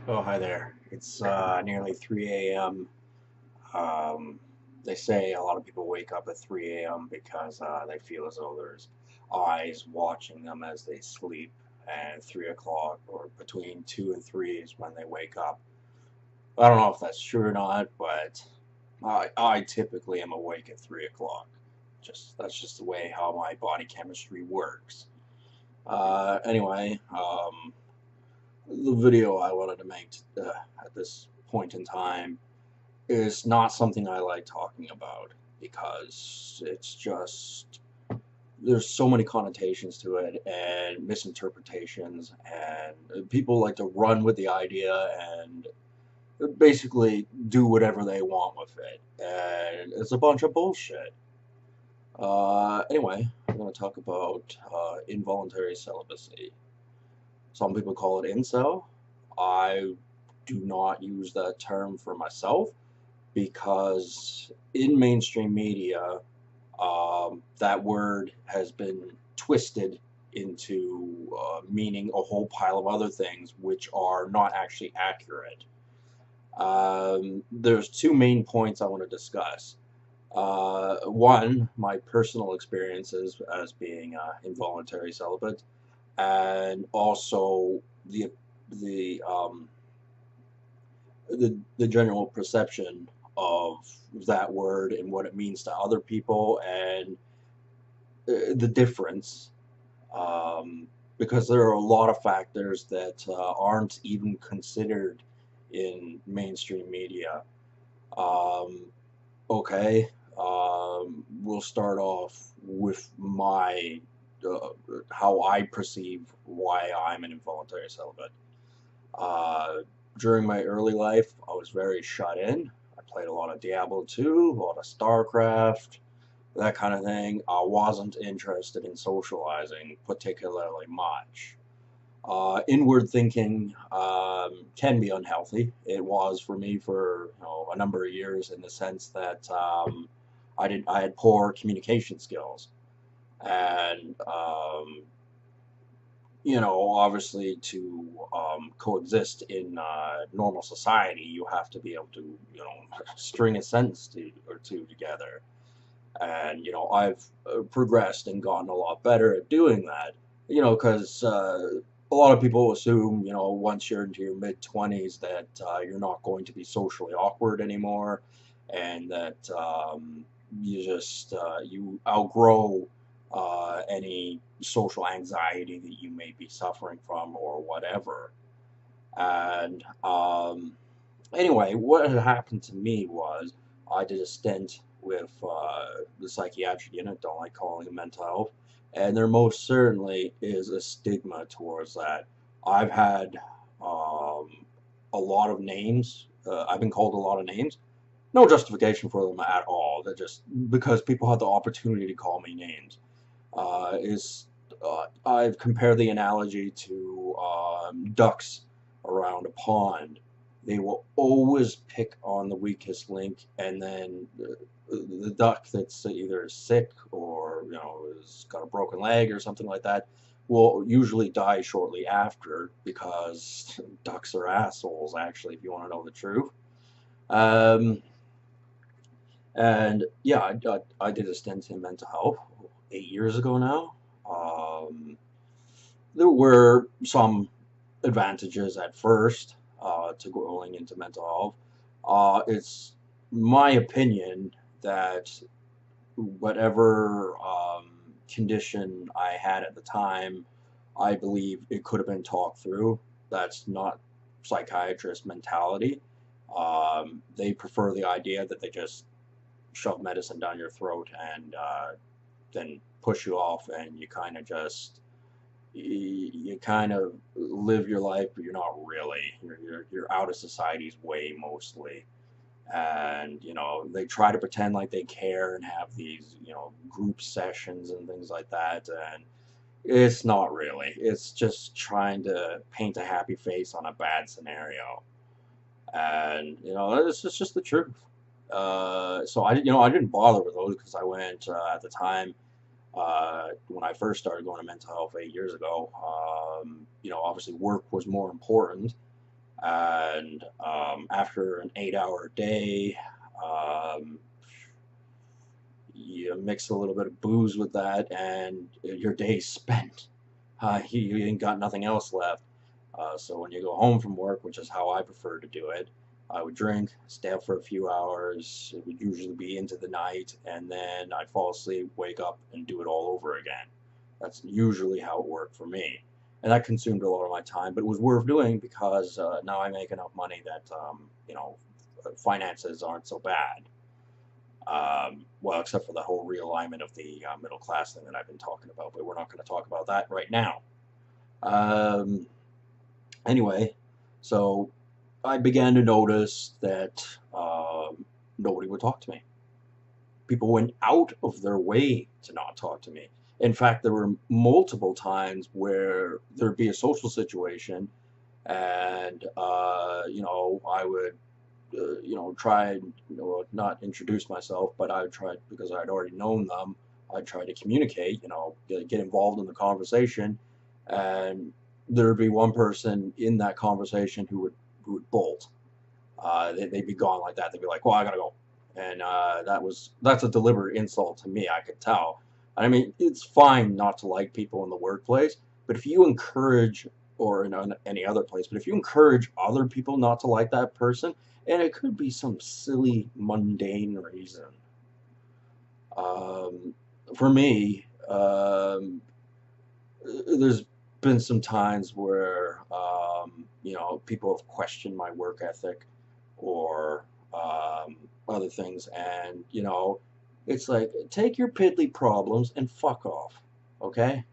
Oh, hi there. It's nearly 3 a.m. Um, they say a lot of people wake up at 3 a.m. because they feel as though there's eyes watching them as they sleep, and 3 o'clock or between 2 and 3 is when they wake up. I don't know if that's true or not, but I typically am awake at 3 o'clock. That's just the way how my body chemistry works. Anyway, the video I wanted to make at this point in time is not something I like talking about because it's just there's so many connotations to it and misinterpretations, and people like to run with the idea and basically do whatever they want with it, and it's a bunch of bullshit. Anyway, I'm going to talk about involuntary celibacy. Some people call it incel. I do not use that term for myself because in mainstream media, that word has been twisted into meaning a whole pile of other things which are not actually accurate. There's two main points I want to discuss. One, my personal experiences as being involuntary celibate, and also the the general perception of that word and what it means to other people, and the difference, um, because there are a lot of factors that aren't even considered in mainstream media. Um, okay, we'll start off with my how I perceive why I'm an involuntary celibate. Uh, During my early life, I was very shut in. I played a lot of Diablo 2, a lot of StarCraft, that kind of thing. I wasn't interested in socializing particularly much. Inward thinking can be unhealthy. It was for me for a number of years in the sense that I had poor communication skills, and obviously to coexist in normal society, you have to be able to, string a sentence or two together. And, I've progressed and gotten a lot better at doing that, because a lot of people assume, once you're into your mid 20s that you're not going to be socially awkward anymore, and that you outgrow any social anxiety that you may be suffering from or whatever. And anyway, what had happened to me was I did a stint with the psychiatric unit, don't like calling it mental health, and there most certainly is a stigma towards that. I've had a lot of names. I've been called a lot of names. No justification for them at all. They're just because people had the opportunity to call me names. Is I've compared the analogy to ducks around a pond. They will always pick on the weakest link, and then the duck that's either sick or has got a broken leg or something like that will usually die shortly after because ducks are assholes. Actually, if you want to know the truth. Um, and yeah, I did a stint in mental health 8 years ago now. Um, there were some advantages at first to going into mental health. It's my opinion that whatever condition I had at the time, I believe it could have been talked through. That's not psychiatrist mentality. They prefer the idea that they just shove medicine down your throat and then push you off, and you kind of just you kind of live your life, but you're not really. You're out of society's way mostly, and they try to pretend like they care and have these group sessions and things like that, and it's not really. It's just trying to paint a happy face on a bad scenario, and it's just the truth. So I didn't bother with those because I went at the time when I first started going to mental health 8 years ago. Obviously work was more important, And after an 8-hour day, um, you mix a little bit of booze with that, and your day's spent. You ain't got nothing else left. So when you go home from work, which is how I prefer to do it, I would drink, stay up for a few hours. It would usually be into the night, and then I'd fall asleep, wake up, and do it all over again. That's usually how it worked for me. And that consumed a lot of my time, but it was worth doing because now I make enough money that, finances aren't so bad. Well, except for the whole realignment of the middle class thing that I've been talking about, but we're not going to talk about that right now. Um, anyway, so I began to notice that nobody would talk to me. People went out of their way to not talk to me. In fact, there were multiple times where there'd be a social situation, and I would try and not introduce myself, but I would try because I'd already known them. I'd try to communicate, get involved in the conversation, and there'd be one person in that conversation who would bolt. They'd be gone like that. They'd be like, "Well, I gotta go," and that's a deliberate insult to me. I could tell. I mean, it's fine not to like people in the workplace, but if you encourage, or in any other place, but if you encourage other people not to like that person, and it could be some silly, mundane reason. Um, for me, there's been some times where people have questioned my work ethic or other things, and it's like, take your piddly problems and fuck off, okay?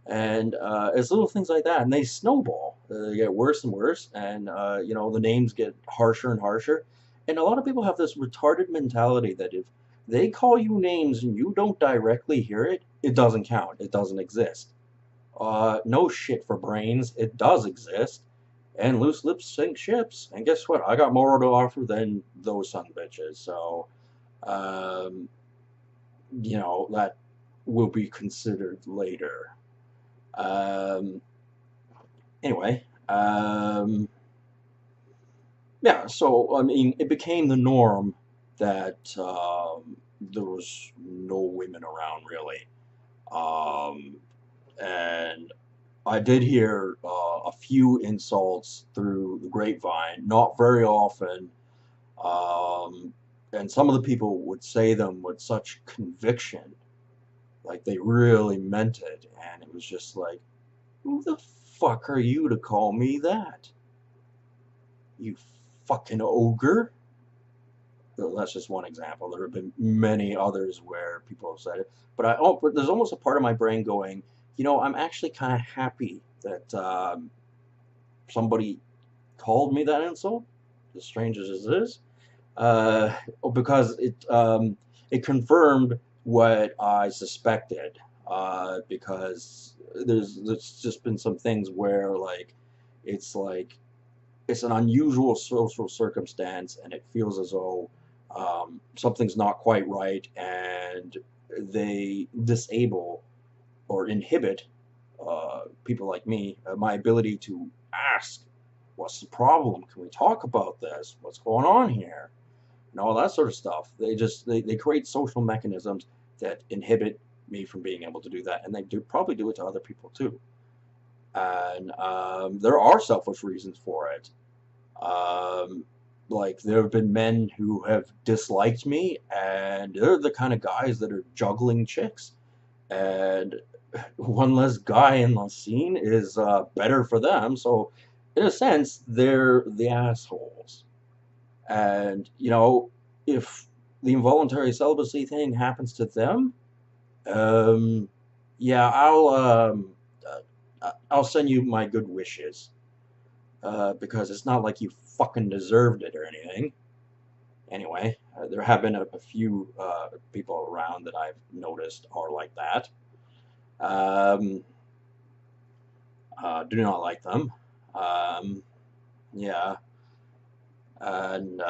And it's little things like that, and they snowball. They get worse and worse, and the names get harsher and harsher. And a lot of people have this retarded mentality that if they call you names and you don't directly hear it, it doesn't count. It doesn't exist. No shit for brains. It does exist. And loose lips sink ships. And guess what? I got more to offer than those son of bitches. So, um, that will be considered later. Um, anyway, yeah, so I mean, it became the norm that there was no women around really. Um, and I did hear a few insults through the grapevine, not very often. Um, and some of the people would say them with such conviction, like they really meant it. And it was just like, who the fuck are you to call me that? You fucking ogre. That's just one example. There have been many others where people have said it. But there's almost a part of my brain going, I'm actually kind of happy that somebody called me that insult, as strange as it is, uh, because it confirmed what I suspected. Because there's just been some things where like it's an unusual social circumstance, and it feels as though something's not quite right, and they disable or inhibit people like me, my ability to ask, "What's the problem? Can we talk about this? What's going on here?" And all that sort of stuff. They create social mechanisms that inhibit me from being able to do that, and they probably do it to other people too. And there are selfish reasons for it. Um, like there have been men who have disliked me, and they're the kind of guys that are juggling chicks. And one less guy in the scene is better for them. So, in a sense, they're the assholes. And if the involuntary celibacy thing happens to them, um, yeah, I'll send you my good wishes. Because it's not like you fucking deserved it or anything. Anyway, there have been a few people around that I've noticed are like that. Um, do not like them. Um, yeah, and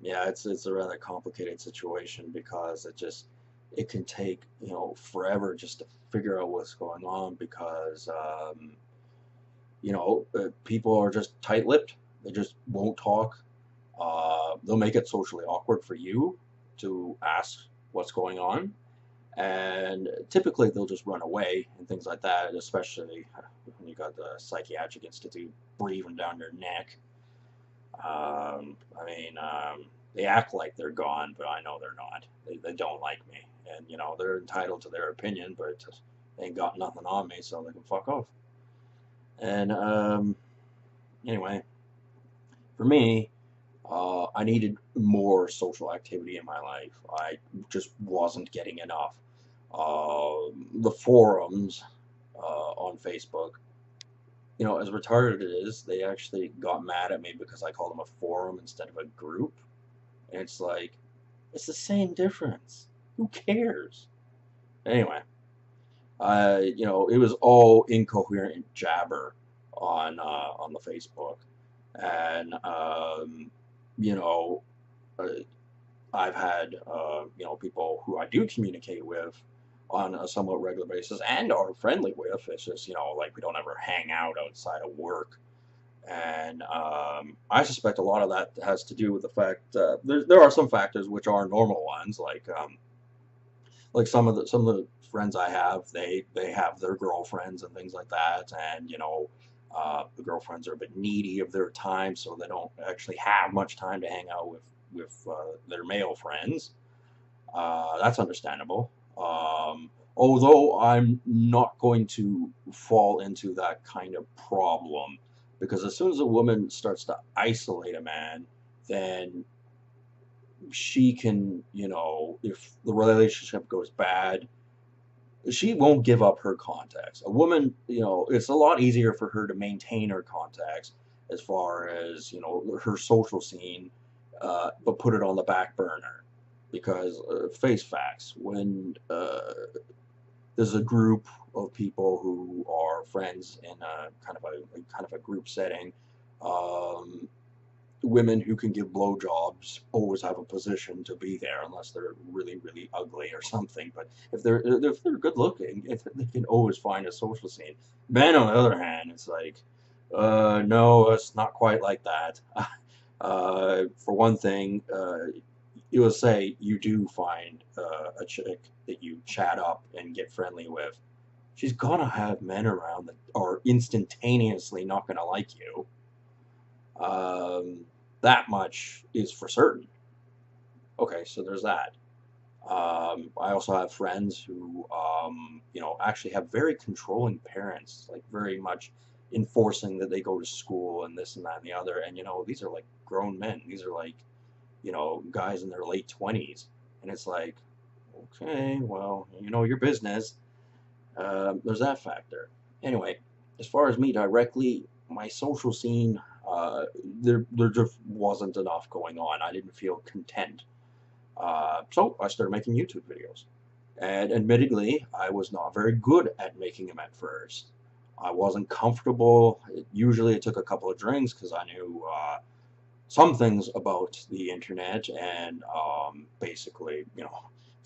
yeah, it's a rather complicated situation because it can take forever just to figure out what's going on because People are just tight-lipped. They just won't talk. They'll make it socially awkward for you to ask what's going on, and typically they'll just run away and things like that, especially when you got the psychiatric institute breathing down your neck. I mean, they act like they're gone, but I know they're not. They don't like me, and they're entitled to their opinion, but they ain't got nothing on me, so they can fuck off. And anyway, for me, I needed more social activity in my life. I just wasn't getting enough. The forums on Facebook, as retarded it is, they actually got mad at me because I called them a forum instead of a group. And it's like, it's the same difference. Who cares? Anyway, it was all incoherent jabber on the Facebook, and you know, uh, I've had people who I do communicate with on a somewhat regular basis and are friendly with. It's just like we don't ever hang out outside of work, and I suspect a lot of that has to do with the fact there are some factors which are normal ones, like some of the friends I have, they have their girlfriends and things like that, and the girlfriends are a bit needy of their time, so they don't actually have much time to hang out with their male friends. That's understandable. Although I'm not going to fall into that kind of problem, because as soon as a woman starts to isolate a man, then she can, if the relationship goes bad, she won't give up her contacts. A woman, it's a lot easier for her to maintain her contacts as far as, her social scene, but put it on the back burner. Because, face facts, when there's a group of people who are friends in a kind of a group setting, um, women who can give blowjobs always have a position to be there, unless they're really, really ugly or something. But if they're good looking, if they can always find a social scene. Men, on the other hand, it's like, no, it's not quite like that. For one thing, you will say you do find a chick that you chat up and get friendly with. She's gonna have men around that are instantaneously not gonna like you. Um, that much is for certain. Okay, so there's that. I also have friends who, actually have very controlling parents, like very much enforcing that they go to school and this and that and the other. And, these are like grown men. These are like, guys in their late 20s. And it's like, okay, well, your business. There's that factor. Anyway, as far as me directly, my social scene, there just wasn't enough going on. I didn't feel content. So I started making YouTube videos. And admittedly, I was not very good at making them at first. I wasn't comfortable. Usually it took a couple of drinks because I knew some things about the internet, and basically,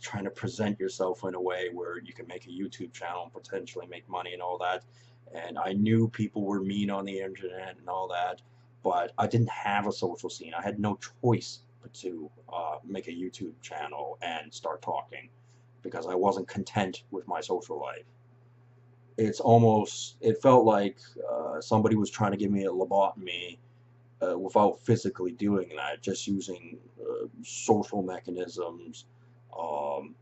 trying to present yourself in a way where you can make a YouTube channel and potentially make money and all that. And I knew people were mean on the internet and all that, but I didn't have a social scene. I had no choice but to make a YouTube channel and start talking, because I wasn't content with my social life. It felt like somebody was trying to give me a lobotomy without physically doing that, just using social mechanisms, um,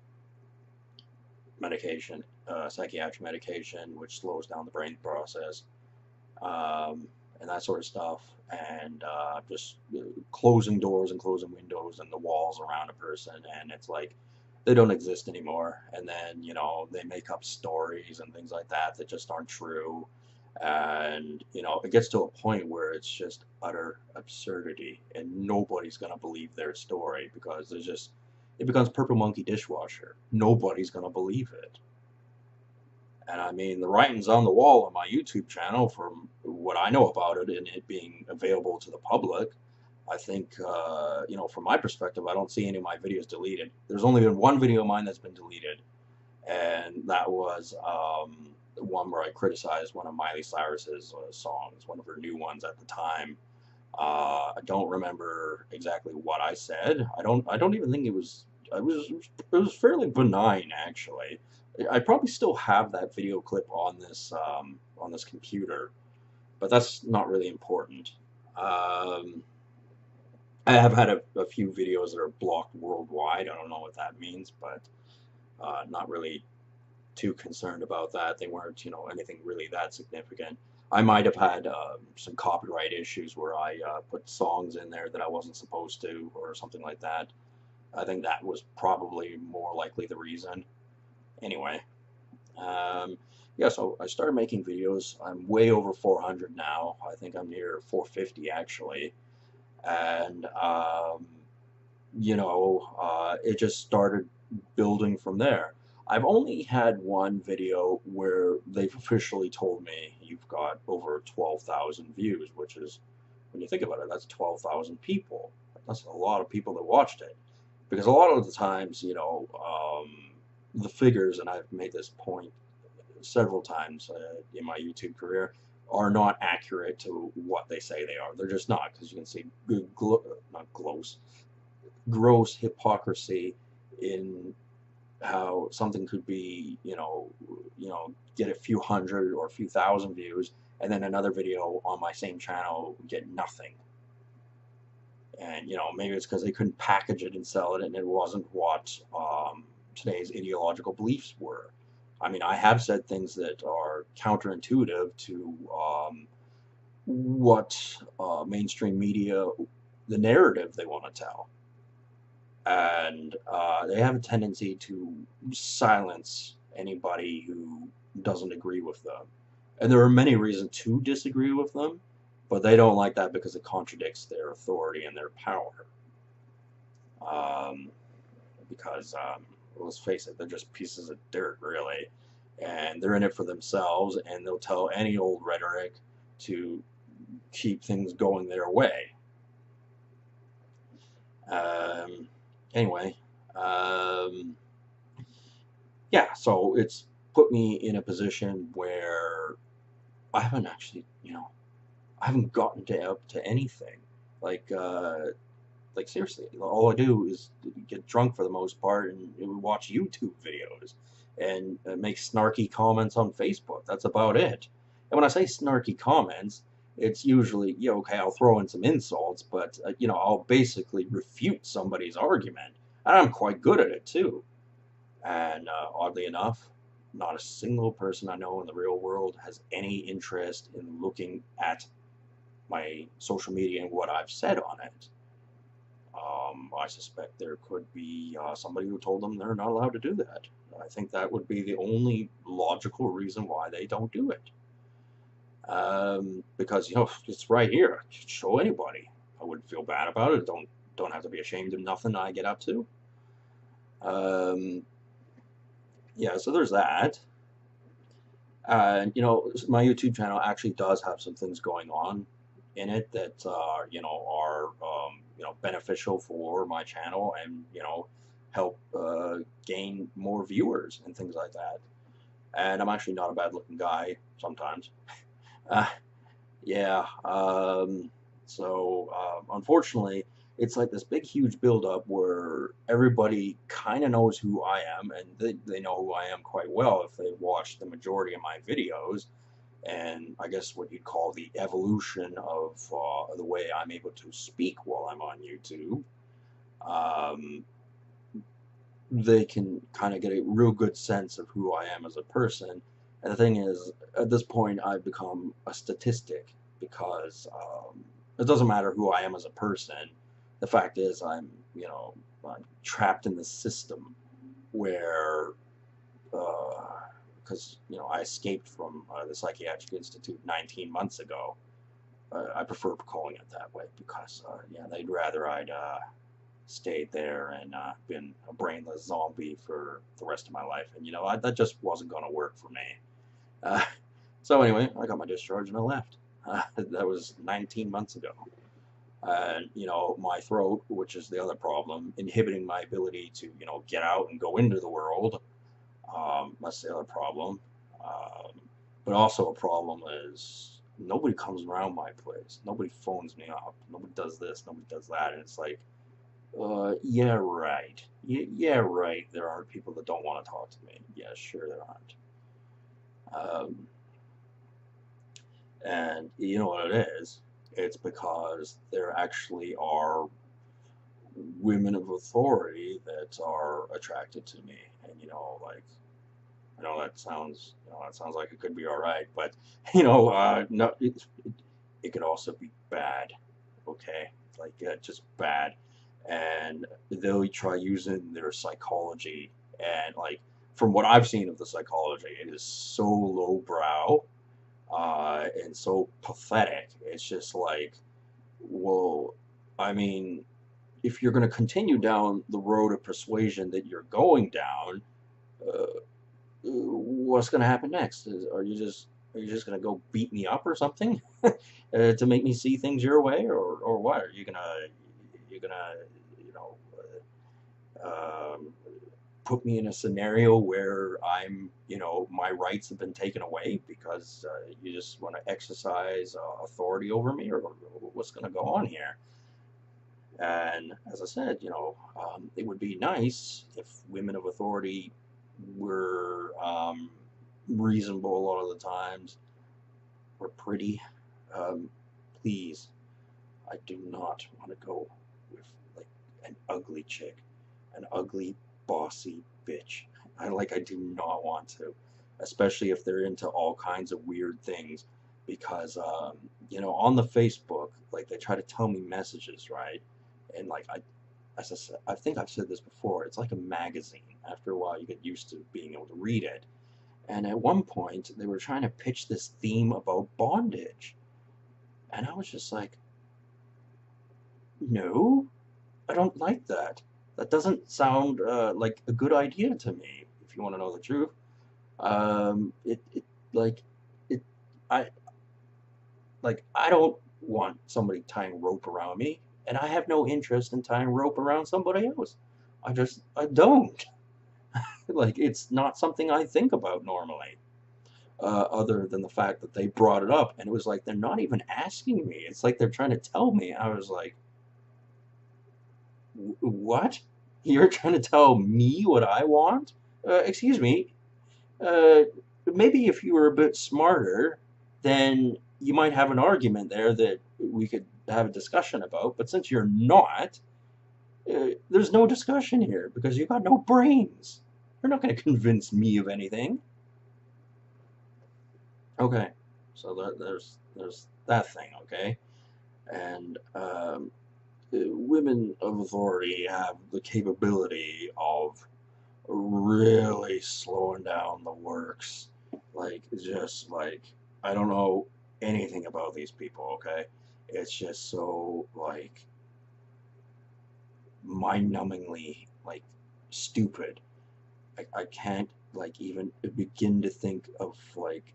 medication, psychiatric medication, which slows down the brain process, and that sort of stuff, and just closing doors and closing windows and the walls around a person, and it's like they don't exist anymore. And then they make up stories and things like that that just aren't true, and it gets to a point where it's just utter absurdity, and nobody's gonna believe their story because it becomes purple monkey dishwasher. Nobody's gonna believe it. And I mean, the writing's on the wall on my YouTube channel from what I know about it and it being available to the public. I think, from my perspective, I don't see any of my videos deleted. There's only been one video of mine that's been deleted, and that was one where I criticized one of Miley Cyrus's songs, one of her new ones at the time. I don't remember exactly what I said. I don't even think it was. It was fairly benign actually. I probably still have that video clip on this computer, but that's not really important. Um, I have had a few videos that are blocked worldwide. I don't know what that means, but not really too concerned about that. They weren't, anything really that significant. I might have had some copyright issues where I put songs in there that I wasn't supposed to, or something like that. I think that was probably more likely the reason. Anyway, um, yeah, so I started making videos. I'm way over 400 now. I think I'm near 450 actually. And, it just started building from there. I've only had one video where they've officially told me you've got over 12,000 views, which is, when you think about it, that's 12,000 people. That's a lot of people that watched it. Because a lot of the times, the figures, and I've made this point several times in my YouTube career, are not accurate to what they say they are. They're just not, because you can see not gross hypocrisy in how something could be, get a few hundred or a few thousand views, and then another video on my same channel get nothing. And maybe it's because they couldn't package it and sell it, and it wasn't what today's ideological beliefs were. I mean, I have said things that are counterintuitive to what mainstream media, the narrative they want to tell. And they have a tendency to silence anybody who doesn't agree with them. And there are many reasons to disagree with them, but they don't like that because it contradicts their authority and their power. Um, because, let's face it, they're just pieces of dirt, really. And they're in it for themselves, and they'll tell any old rhetoric to keep things going their way. Um, anyway, yeah, so it's put me in a position where I haven't actually, I haven't gotten up to anything. Like, seriously, all I do is get drunk for the most part and watch YouTube videos and make snarky comments on Facebook. That's about it. And when I say snarky comments, it's usually, okay, I'll throw in some insults, but, I'll basically refute somebody's argument. And I'm quite good at it, too. And oddly enough, not a single person I know in the real world has any interest in looking at my social media and what I've said on it. I suspect there could be somebody who told them they're not allowed to do that. I think that would be the only logical reason why they don't do it. Because it's right here. Show anybody. I wouldn't feel bad about it. Don't have to be ashamed of nothing I get up to. Yeah, so there's that. And my YouTube channel actually does have some things going on in it that are beneficial for my channel, and help gain more viewers and things like that. And I'm actually not a bad looking guy sometimes. Yeah. Unfortunately, it's like this big, huge buildup where everybody kind of knows who I am, and they know who I am quite well if they've watched the majority of my videos. And I guess what you'd call the evolution of the way I'm able to speak while I'm on YouTube. They can kind of get a real good sense of who I am as a person. And the thing is, at this point, I've become a statistic because it doesn't matter who I am as a person. The fact is, I'm trapped in the system where, because I escaped from the Psychiatric Institute 19 months ago. I prefer calling it that way because, they'd rather I'd stayed there and been a brainless zombie for the rest of my life. And, that just wasn't going to work for me. So anyway, I got my discharge and I left. That was 19 months ago. And, my throat, which is the other problem, inhibiting my ability to, get out and go into the world. That's the other problem. But also a problem is nobody comes around my place. Nobody phones me up. Nobody does this. Nobody does that. And it's like, yeah, right. Yeah, right. There are people that don't want to talk to me. Yeah, sure there aren't. Um, and you know what it is? It's because there actually are women of authority that are attracted to me. And like I know that sounds like it could be all right, but no, it could also be bad. Okay, like just bad, and they'll try using their psychology, and like from what I've seen of the psychology, it is so lowbrow, and so pathetic. It's just like, well, I mean, if you're going to continue down the road of persuasion that you're going down, uh, what's going to happen next? Are you just going to go beat me up or something to make me see things your way, or what? Are you gonna you know put me in a scenario where my rights have been taken away because you just want to exercise authority over me, or what's going to go on here? And as I said, it would be nice if women of authority were reasonable a lot of the times, were pretty. Um, please, I do not want to go with like an ugly chick, an ugly bossy bitch. I do not want to, especially if they're into all kinds of weird things, because on the Facebook, like they try to tell me messages, right? And like as I said, I think I've said this before. It's like a magazine. After a while, you get used to being able to read it. And at one point, they were trying to pitch this theme about bondage, and I was just like, no, I don't like that. That doesn't sound like a good idea to me. If you want to know the truth, it like it I I don't want somebody tying rope around me, and I have no interest in tying rope around somebody else. I don't. Like it's not something I think about normally. Other than the fact that they brought it up, and it was like they're not even asking me. It's like they're trying to tell me. I was like, what? You're trying to tell me what I want? Excuse me. Uh, Maybe if you were a bit smarter, then you might have an argument there that we could have a discussion about. But since you're not, there's no discussion here because you got no brains. You're not going to convince me of anything. Okay, so there's that thing. Okay, and women of authority have the capability of really slowing down the works. Like, just like, I don't know anything about these people, okay? It's just so, like, mind numbingly, like, stupid. I can't, like, even begin to think of, like,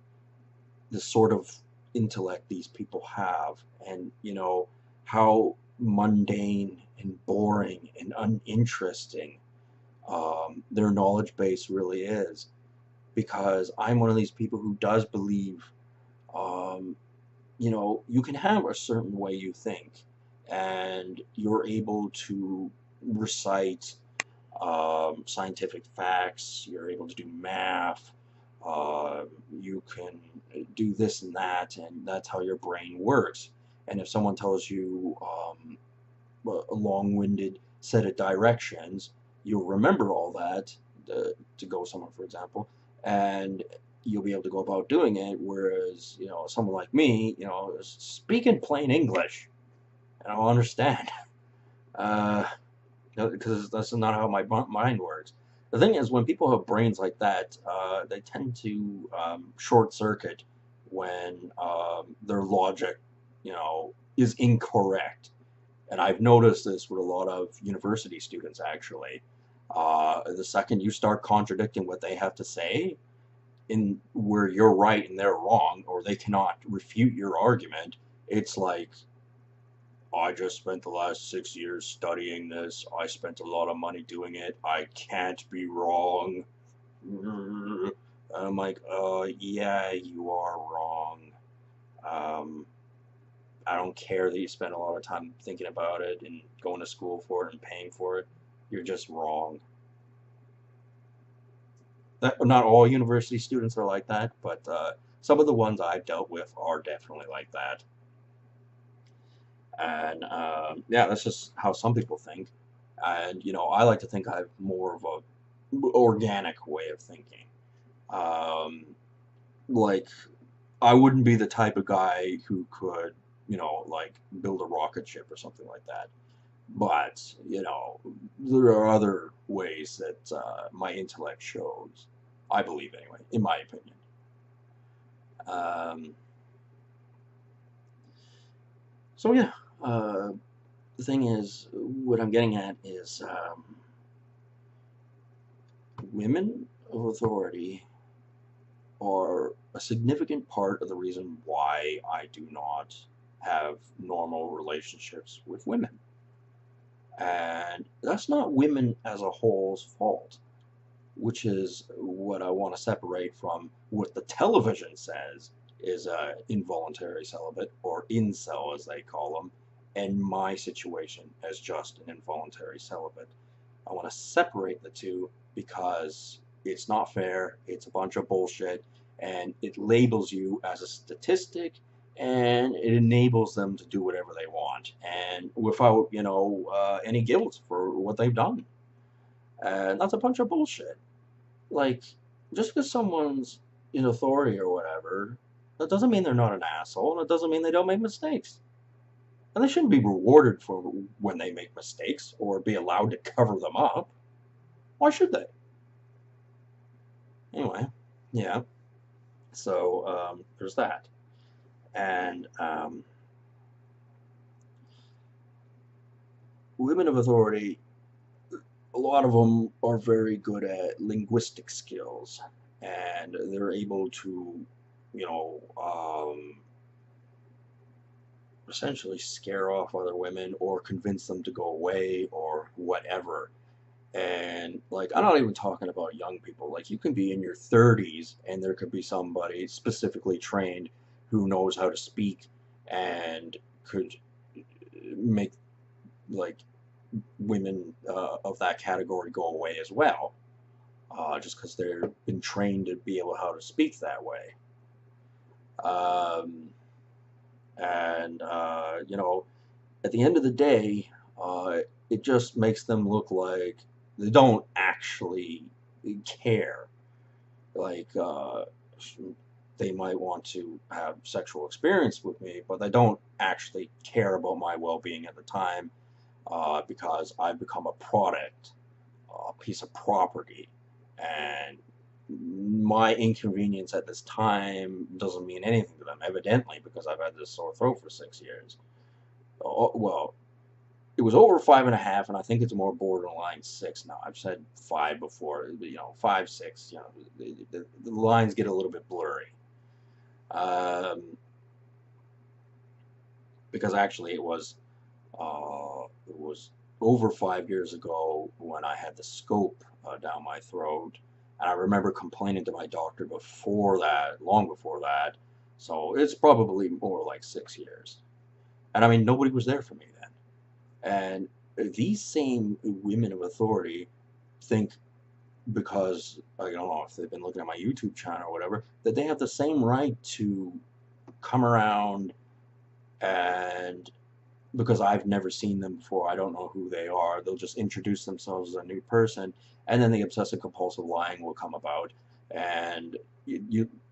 the sort of intellect these people have, and how mundane and boring and uninteresting their knowledge base really is, because I'm one of these people who does believe um, you can have a certain way you think, and you're able to recite scientific facts, you're able to do math, uh, you can do this and that, and that's how your brain works. And if someone tells you a long-winded set of directions, you'll remember all that to go somewhere, for example, and you'll be able to go about doing it. Whereas, someone like me, speak in plain English, and I'll understand. Uh, because that's not how my mind works. The thing is, when people have brains like that, they tend to short circuit when their logic, is incorrect. And I've noticed this with a lot of university students, actually. The second you start contradicting what they have to say, in where you're right and they're wrong, or they cannot refute your argument, it's like, I just spent the last 6 years studying this. I spent a lot of money doing it. I can't be wrong. And I'm like, yeah, you are wrong. Um, I don't care that you spend a lot of time thinking about it and going to school for it and paying for it. You're just wrong. Not all university students are like that, but some of the ones I've dealt with are definitely like that. And yeah, that's just how some people think. And I like to think I have more of a organic way of thinking. Um, like I wouldn't be the type of guy who could, like build a rocket ship or something like that. But there are other ways that my intellect shows. I believe anyway, in my opinion. Um, so yeah, uh, the thing is, what I'm getting at is women of authority are a significant part of the reason why I do not have normal relationships with women. And that's not women as a whole's fault, which is what I want to separate from what the television says is involuntary celibate, or incel as they call them, and my situation as just an involuntary celibate. I want to separate the two because it's not fair, it's a bunch of bullshit, and it labels you as a statistic, and it enables them to do whatever they want, and without, any guilt for what they've done. And that's a bunch of bullshit. Like, just because someone's in authority or whatever, that doesn't mean they're not an asshole, and it doesn't mean they don't make mistakes. And they shouldn't be rewarded for when they make mistakes or be allowed to cover them up. Why should they? Anyway, yeah. So there's that. And women of authority, a lot of them are very good at linguistic skills, and they're able to, you know, um, essentially scare off other women or convince them to go away or whatever. And like, I'm not even talking about young people. Like, you can be in your 30s and there could be somebody specifically trained who knows how to speak and could make like women of that category go away as well, just because they've been trained to be able how to speak that way. Um, and at the end of the day, it just makes them look like they don't actually care. Like, they might want to have sexual experience with me, but they don't actually care about my well-being at the time, because I've become a product, a piece of property, and my inconvenience at this time doesn't mean anything to them, evidently, because I've had this sore throat for 6 years. Oh, well, it was over 5.5, and I think it's more borderline 6 now. I've said 5 before, 5, 6. The lines get a little bit blurry, um, because actually it was over 5 years ago when I had the scope down my throat, and I remember complaining to my doctor before that, long before that. So it's probably more like 6 years, and I mean nobody was there for me then. And these same women of authority think, because I don't know if they've been looking at my YouTube channel or whatever, that they have the same right to come around, and because I've never seen them before, I don't know who they are, they'll just introduce themselves as a new person, and then the obsessive compulsive lying will come about, and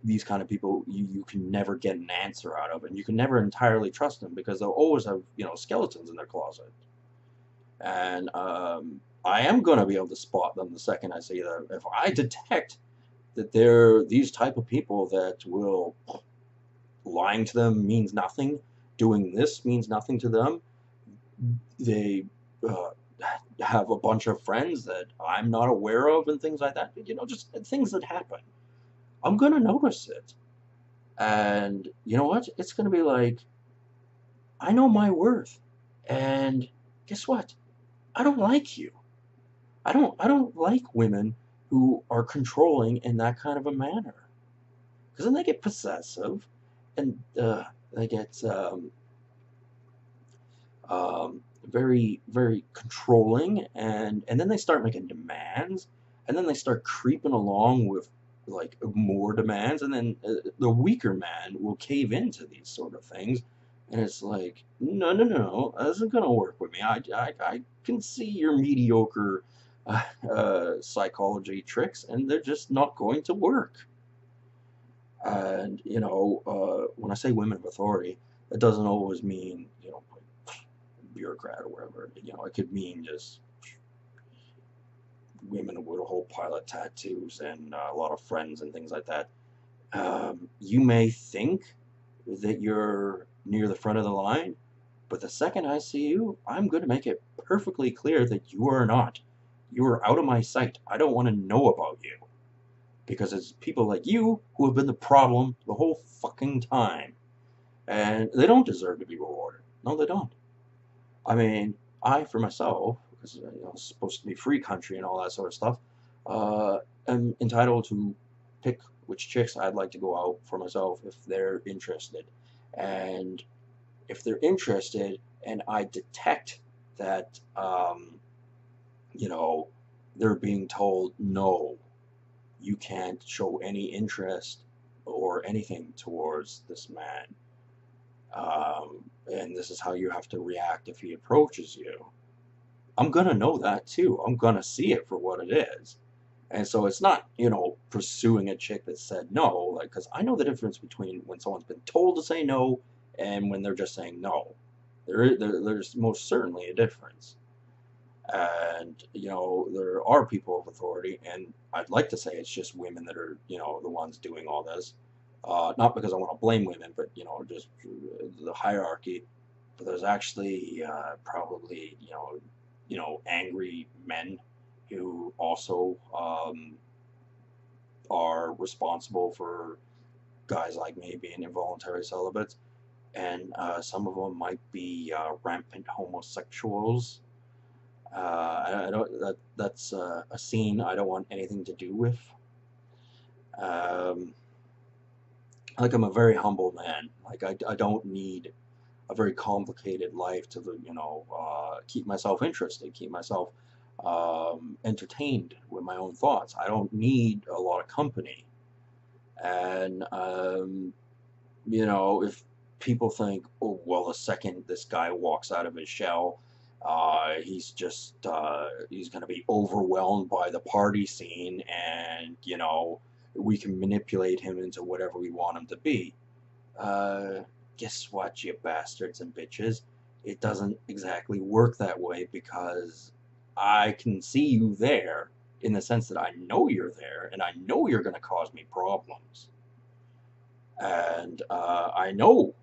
these kind of people, you can never get an answer out of, and you can never entirely trust them because they'll always have skeletons in their closet. And I am going to be able to spot them the second I see them. If I detect that they're these type of people that will, lying to them means nothing, doing this means nothing to them, they uh, have a bunch of friends that I'm not aware of and things like that, just things that happen. I'm going to notice it. And you know what? It's going to be like, I know my worth. And guess what? I don't like you. I don't like women who are controlling in that kind of a manner. Because then they get possessive, and they get very, very controlling, and then they start making demands, and then they start creeping along with like more demands, and then the weaker man will cave into these sort of things, and it's like, no, no, no, that isn't gonna work with me. I can see your mediocre psychology tricks, and they're just not going to work. And when I say women of authority, it doesn't always mean bureaucrat or whatever. It could mean just women with a whole pile of tattoos and a lot of friends and things like that. You may think that you're near the front of the line, but the second I see you, I'm going to make it perfectly clear that you are not. You are out of my sight. I don't want to know about you. Because it's people like you who have been the problem the whole fucking time. And they don't deserve to be rewarded. No, they don't. I mean, I, for myself, because it's supposed to be free country and all that sort of stuff, am entitled to pick which chicks I'd like to go out for myself if they're interested. And if they're interested and I detect that, they're being told, no, you can't show any interest or anything towards this man. And this is how you have to react if he approaches you. I'm going to know that too. I'm going to see it for what it is. And so it's not, pursuing a chick that said no, like, because I know the difference between when someone's been told to say no and when they're just saying no. There's most certainly a difference. And, there are people of authority, and I'd like to say it's just women that are, the ones doing all this. Not because I want to blame women, but, just the hierarchy. But there's actually probably, angry men who also are responsible for guys like me being involuntary celibates. And some of them might be rampant homosexuals. I don't. That's a scene I don't want anything to do with. Like, I'm a very humble man. Like, I don't need a very complicated life to keep myself interested, keep myself entertained with my own thoughts. I don't need a lot of company. And if people think, oh well, the second this guy walks out of his shell, he's going to be overwhelmed by the party scene, and we can manipulate him into whatever we want him to be. Guess what, you bastards and bitches? It doesn't exactly work that way, because I can see you there in the sense that I know you're there, and I know you're going to cause me problems. And I know,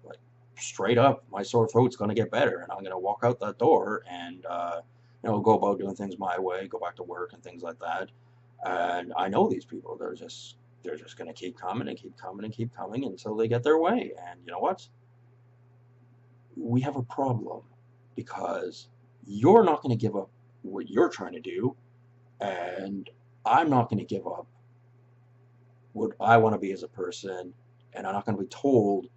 like, straight up, my sore throat's going to get better, and I'm going to walk out that door and go about doing things my way, go back to work and things like that. And I know these people; they're just going to keep coming and keep coming and keep coming until they get their way. And you know what? We have a problem, because you're not going to give up what you're trying to do, and I'm not going to give up what I want to be as a person, and I'm not going to be told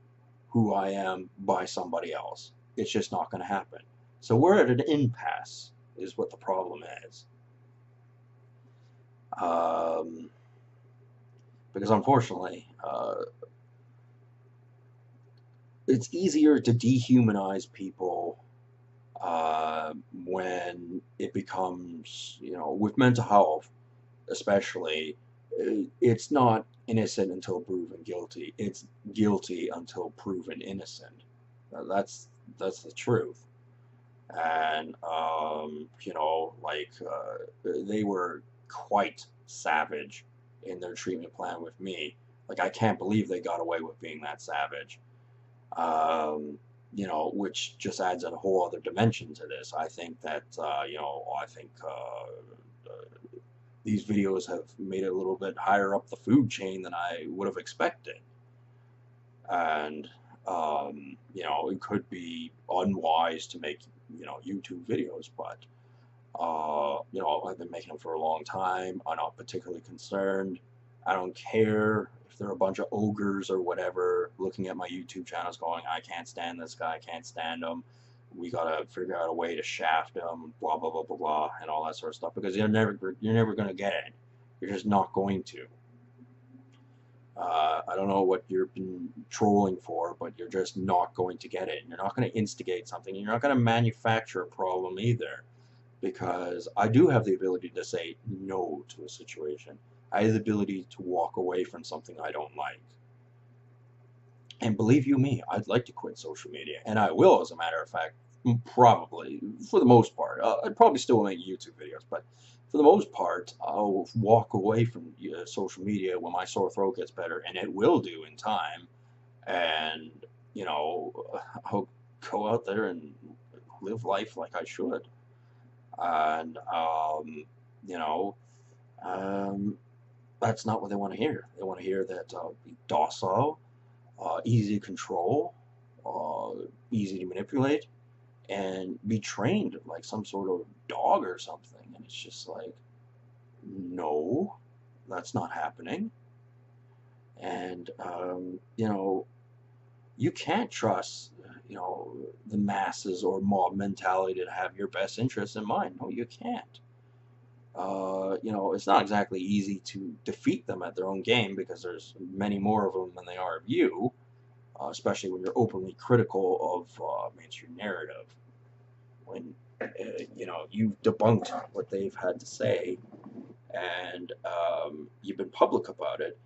who I am by somebody else. It's just not going to happen. So we're at an impasse, is what the problem is. Because unfortunately, it's easier to dehumanize people when it becomes, with mental health especially, it's not innocent until proven guilty. It's guilty until proven innocent. That's the truth. And they were quite savage in their treatment plan with me. Like, I can't believe they got away with being that savage. Which just adds a whole other dimension to this. I think that these videos have made it a little bit higher up the food chain than I would have expected. And, it could be unwise to make, YouTube videos, but I've been making them for a long time. I'm not particularly concerned. I don't care if they're a bunch of ogres or whatever looking at my YouTube channels going, I can't stand this guy, I can't stand him. We gotta figure out a way to shaft him, blah blah blah blah blah, and all that sort of stuff. Because you're never gonna get it. You're just not going to. I don't know what you've been trolling for, but you're just not going to get it. And you're not going to instigate something. You're not going to manufacture a problem either, because I do have the ability to say no to a situation. I have the ability to walk away from something I don't like. And believe you me, I'd like to quit social media, and I will, as a matter of fact, probably, for the most part. I'd probably still make YouTube videos, but for the most part, I'll walk away from social media when my sore throat gets better, and it will do in time. And, you know, I'll go out there and live life like I should. And, you know, um, that's not what they want to hear. They want to hear that be docile, easy to control, easy to manipulate, and be trained like some sort of dog or something. And it's just like, no, that's not happening. And, you can't trust, the masses or mob mentality to have your best interests in mind. No, you can't. It's not exactly easy to defeat them at their own game because there's many more of them than they are of you, especially when you're openly critical of mainstream narrative. When you've debunked what they've had to say, and you've been public about it,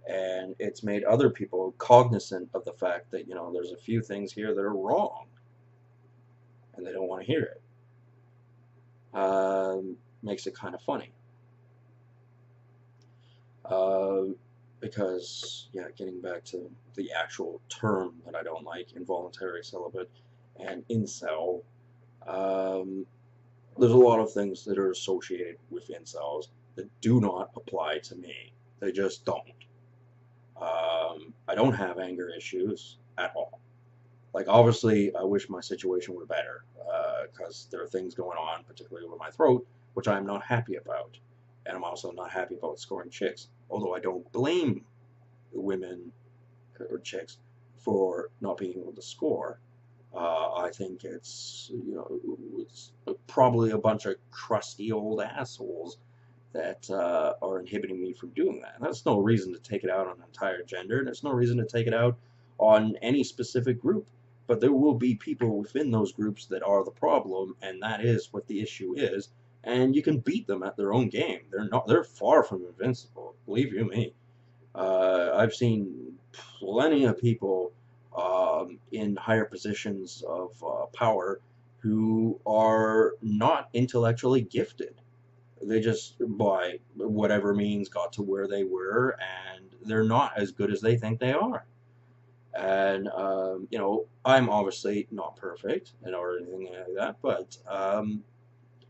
and it's made other people cognizant of the fact that there's a few things here that are wrong, and they don't want to hear it. Makes it kind of funny. Because, yeah, getting back to the actual term that I don't like, involuntary celibate and incel, there's a lot of things that are associated with incels that do not apply to me. They just don't. I don't have anger issues at all. Like, obviously, I wish my situation were better, because there are things going on, particularly with my throat, which I'm not happy about. And I'm also not happy about scoring chicks, although I don't blame women or chicks for not being able to score. I think it's probably a bunch of crusty old assholes that are inhibiting me from doing that. And that's no reason to take it out on an entire gender, and it's no reason to take it out on any specific group. But there will be people within those groups that are the problem, and that is what the issue is. And you can beat them at their own game. They're far from invincible. Believe you me. I've seen plenty of people in higher positions of power who are not intellectually gifted. They just, by whatever means, got to where they were, and they're not as good as they think they are. And, I'm obviously not perfect or anything like that, but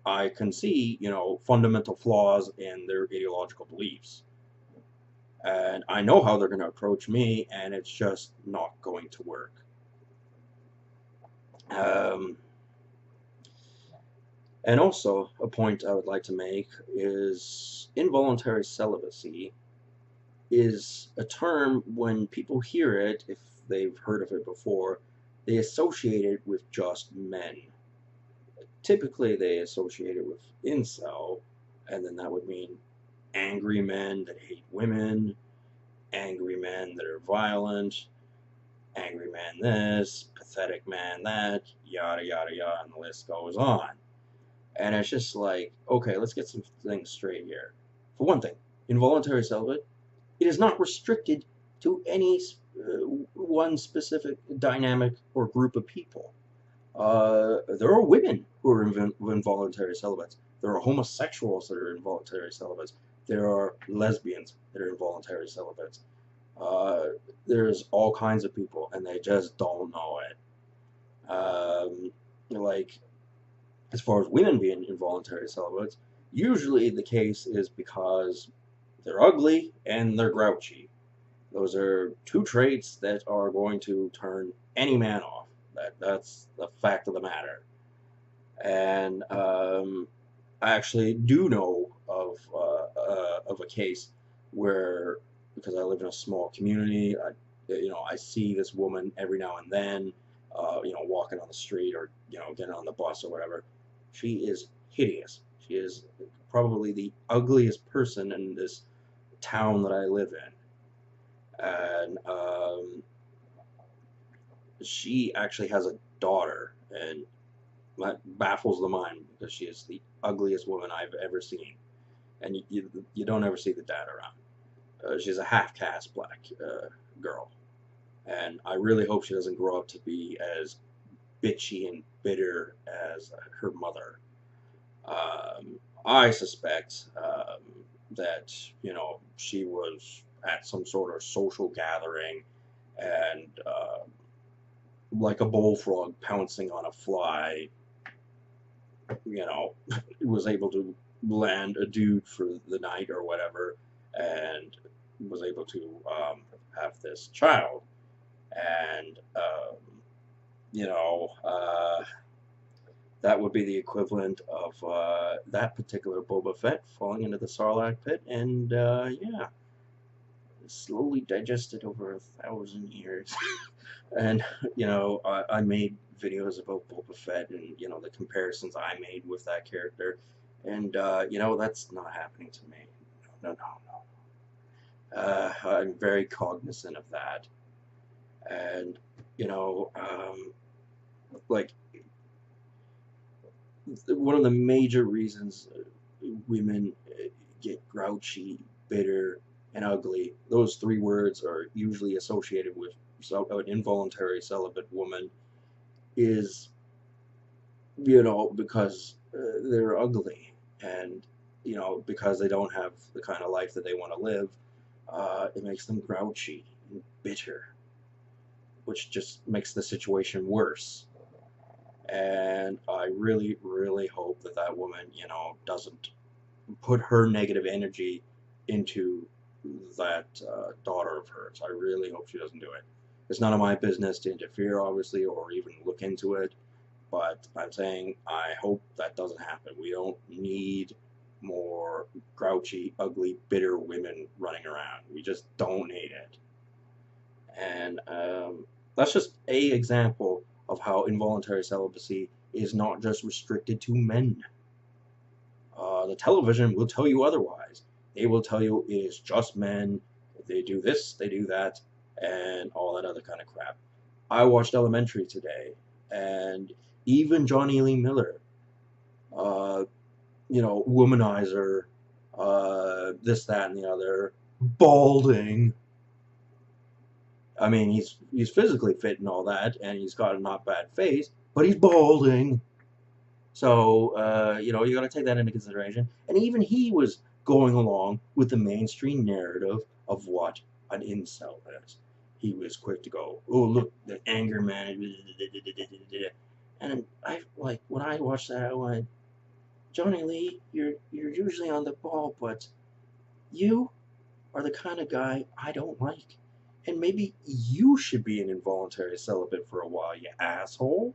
I can see, fundamental flaws in their ideological beliefs. And I know how they're going to approach me, and it's just not going to work. And also, a point I would like to make is involuntary celibacy is a term, when people hear it, if they've heard of it before, they associate it with just men. Typically, they associate it with incel, and then that would mean angry men that hate women, angry men that are violent, angry man this, pathetic man that, yada yada yada, and the list goes on. And it's just like, okay, let's get some things straight here. For one thing, involuntary celibate, it is not restricted to any one specific dynamic or group of people. There are women who are involuntary celibates. There are homosexuals that are involuntary celibates. There are lesbians that are involuntary celibates. There's all kinds of people, and they just don't know it. Like, as far as women being involuntary celibates, usually the case is because they're ugly and they're grouchy. Those are two traits that are going to turn any man off. That's the fact of the matter. And I actually do know of a case where, because I live in a small community, I see this woman every now and then, walking on the street or getting on the bus or whatever. She is hideous. She is probably the ugliest person in this town that I live in, and she actually has a daughter, and that baffles the mind because she is the ugliest woman I've ever seen, and you don't ever see the dad around. She's a half caste black girl, and I really hope she doesn't grow up to be as bitchy and bitter as her mother. I suspect that she was at some sort of social gathering and like a bullfrog pouncing on a fly, was able to land a dude for the night or whatever, and was able to have this child. And, you know, uh, that would be the equivalent of that particular Boba Fett falling into the Sarlacc pit, and yeah, slowly digested over 1,000 years. And I made videos about Boba Fett and the comparisons I made with that character, and that's not happening to me. No, no, no. I'm very cognizant of that, and like one of the major reasons women get grouchy, bitter, and ugly. Those three words are usually associated with an involuntary celibate woman. Is because they're ugly, and because they don't have the kind of life that they want to live. It makes them grouchy and bitter, which just makes the situation worse. And I really, really hope that that woman, doesn't put her negative energy into that daughter of hers. I really hope she doesn't do it. It's none of my business to interfere, obviously, or even look into it. But I'm saying I hope that doesn't happen. We don't need more grouchy, ugly, bitter women running around. We just don't need it. And that's just a example of how involuntary celibacy is not just restricted to men. The television will tell you otherwise. They will tell you it is just men. They do this, they do that, and all that other kind of crap. I watched Elementary today, and even Johnny Lee Miller, uh, womanizer, this, that, and the other, balding. I mean, he's physically fit and all that, and he's got a not bad face, but he's balding. So, you got to take that into consideration. And even he was going along with the mainstream narrative of what an incel is. He was quick to go, oh, look, the anger man. And I, like, when I watched that, I went, Johnny Lee, you're usually on the ball, but you are the kind of guy I don't like. And maybe you should be an involuntary celibate for a while, you asshole.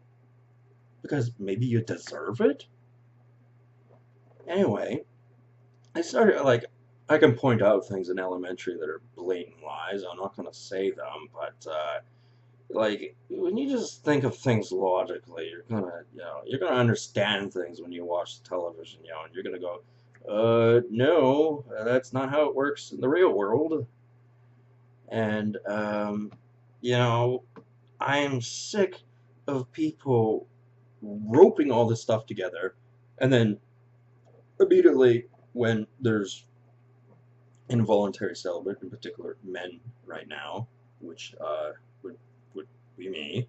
Because maybe you deserve it? Anyway, I started, like, I can point out things in Elementary that are blatant lies. I'm not going to say them, but, like, when you just think of things logically, you're gonna understand things when you watch television, and you're gonna go, no, that's not how it works in the real world. And, you know, I'm sick of people roping all this stuff together, and then immediately when there's involuntary celibate, in particular men right now, which would be me,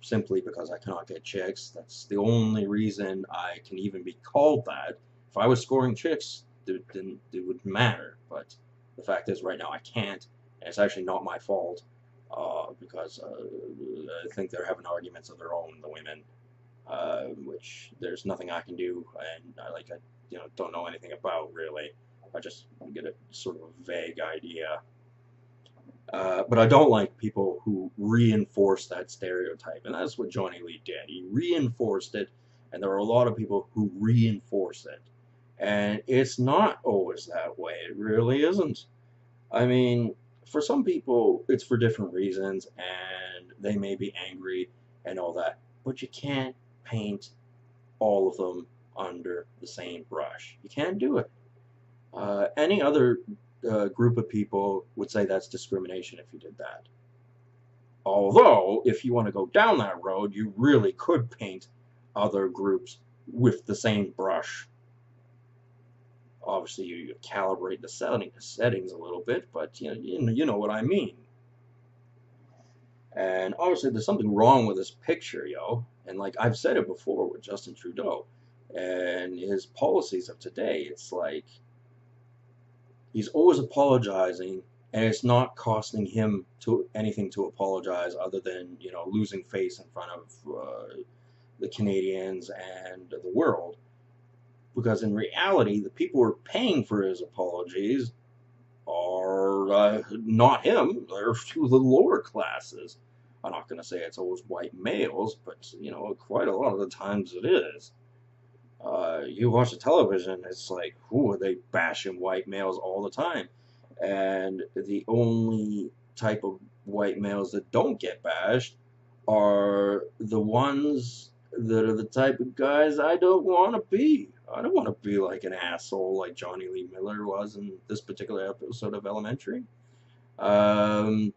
simply because I cannot get chicks. That's the only reason I can even be called that. If I was scoring chicks, then it wouldn't matter. But the fact is, right now I can't, and it's actually not my fault, because I think they're having arguments of their own, the women, which there's nothing I can do, and I don't know anything about really. I just get a sort of a vague idea. But I don't like people who reinforce that stereotype, and that's what Johnny Lee did. He reinforced it and there are a lot of people who reinforce it. And it's not always that way. It really isn't. I mean, for some people, it's for different reasons, and they may be angry and all that, but you can't paint all of them under the same brush. You can't do it. Any other group of people would say that's discrimination if you did that. Although, if you want to go down that road, you really could paint other groups with the same brush. Obviously, you calibrate the settings a little bit, but you know what I mean. And obviously, there's something wrong with this picture, yo. And like I've said it before with Justin Trudeau and his policies of today, it's like he's always apologizing, and it's not costing him to anything to apologize other than losing face in front of the Canadians and the world. Because in reality, the people who are paying for his apologies are not him. They're the lower classes. I'm not going to say it's always white males, but quite a lot of the times it is. You watch the television, it's like, who are they bashing white males all the time? And the only type of white males that don't get bashed are the ones that are the type of guys I don't want to be. I don't want to be like an asshole like Johnny Lee Miller was in this particular episode of Elementary. And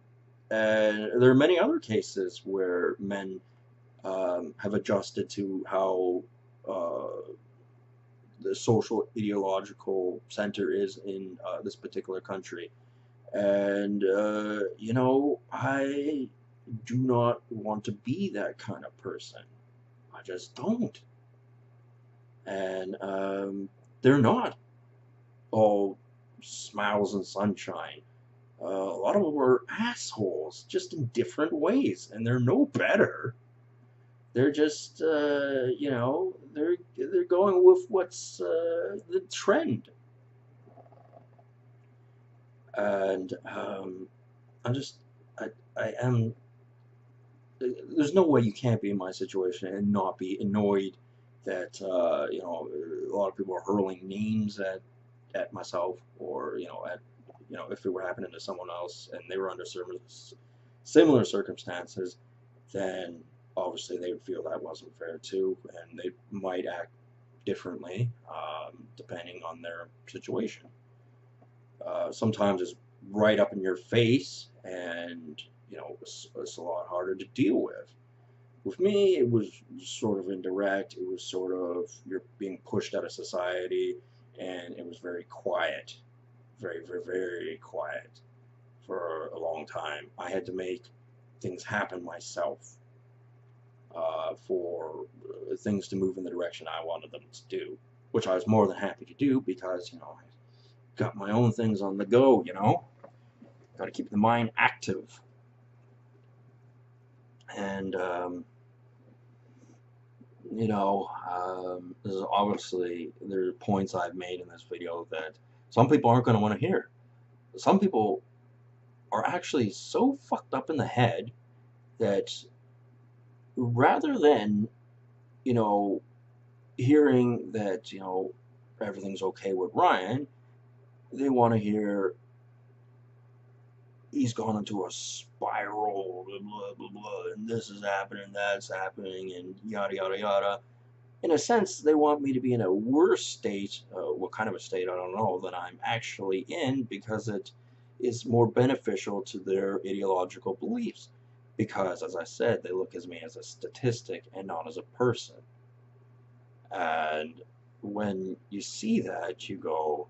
there are many other cases where men have adjusted to how the social ideological center is in this particular country. And, I do not want to be that kind of person. I just don't. And they're not all smiles and sunshine. A lot of them are assholes, just in different ways, and they're no better. They're just, they're going with what's the trend. And I'm just, I am. There's no way you can't be in my situation and not be annoyed that a lot of people are hurling names at myself, or at if it were happening to someone else and they were under similar circumstances, then obviously they would feel that wasn't fair too, and they might act differently depending on their situation. Sometimes it's right up in your face, and it's a lot harder to deal with. With me, it was sort of indirect. It was sort of you're being pushed out of society, and it was very quiet, very, very, very quiet for a long time. I had to make things happen myself for things to move in the direction I wanted them to do, which I was more than happy to do because, I got my own things on the go, Got to keep the mind active. And, this is obviously, there are points I've made in this video that some people aren't going to want to hear. Some people are actually so fucked up in the head that rather than, hearing that, everything's okay with Ryan, they want to hear he's gone into a spiral, blah, blah, blah, blah, and this is happening, that's happening, and yada, yada, yada. In a sense, they want me to be in a worse state, what kind of a state, I don't know, than I'm actually in, because it is more beneficial to their ideological beliefs. Because, as I said, they look at me as a statistic and not as a person. And when you see that, you go,